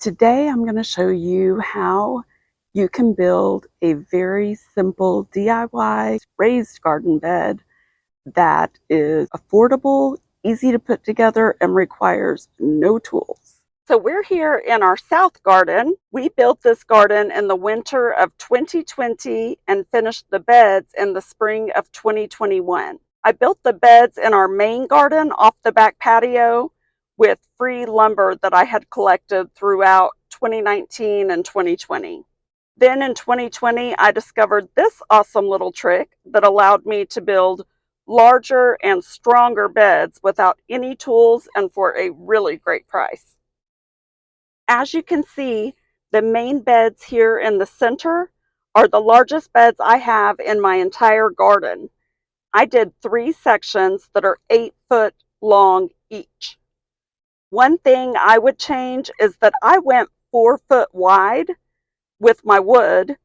Today I'm going to show you how you can build a very simple DIY raised garden bed that is affordable, easy to put together, and requires no tools. So we're here in our south garden. We built this garden in the winter of 2020 and finished the beds in the spring of 2021. I built the beds in our main garden off the back patio with free lumber that I had collected throughout 2019 and 2020. Then in 2020, I discovered this awesome little trick that allowed me to build larger and stronger beds without any tools and for a really great price. As you can see, the main beds here in the center are the largest beds I have in my entire garden. I did 3 sections that are 8 foot long each. One thing I would change is that I went 4 foot wide with my wood,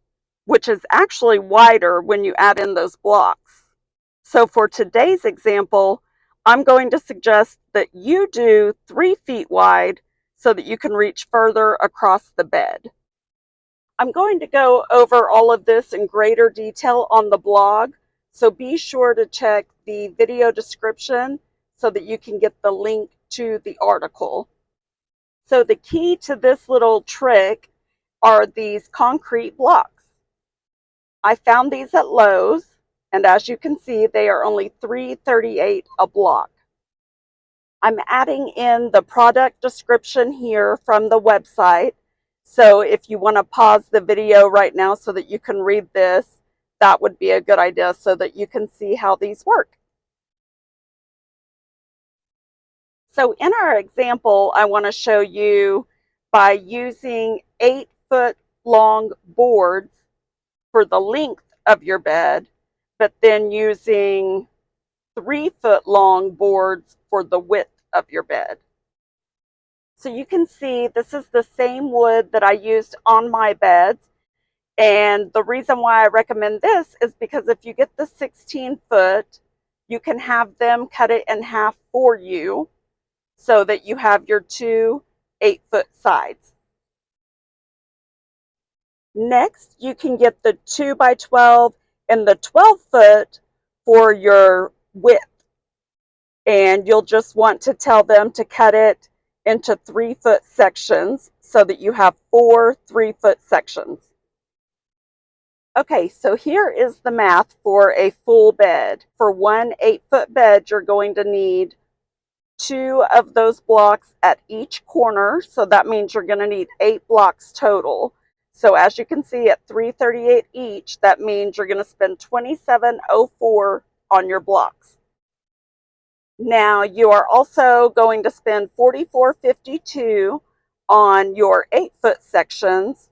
which is actually wider when you add in those blocks. So for today's example, I'm going to suggest that you do 3 feet wide so that you can reach further across the bed. I'm going to go over all of this in greater detail on the blog, so be sure to check the video description so that you can get the link to the article. So the key to this little trick are these concrete blocks. I found these at Lowe's, and as you can see, they are only $3.38 a block. I'm adding in the product description here from the website. So if you want to pause the video right now so that you can read this, that would be a good idea so that you can see how these work. So in our example, I want to show you by using 8 foot long boards for the length of your bed, but then using 3 foot long boards for the width of your bed. So you can see this is the same wood that I used on my beds. And the reason why I recommend this is because if you get the 16 foot, you can have them cut it in half for you so that you have your 2 8 foot sides. Next, you can get the 2 by 12 and the 12 foot for your width. And you'll just want to tell them to cut it into 3 foot sections so that you have 4 3 foot sections. Okay, so here is the math for a full bed. For one 8 foot bed, you're going to need 2 of those blocks at each corner. So that means you're going to need 8 blocks total. So as you can see at $3.38 each, that means you're going to spend $27.04 on your blocks. Now you are also going to spend $44.52 on your 8 foot sections,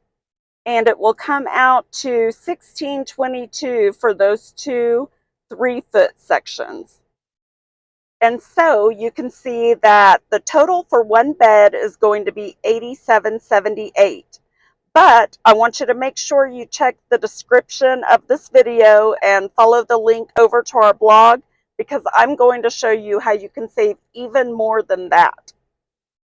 and it will come out to $16.22 for those 2 3 foot sections. And so you can see that the total for one bed is going to be $87.78. But I want you to make sure you check the description of this video and follow the link over to our blog, because I'm going to show you how you can save even more than that.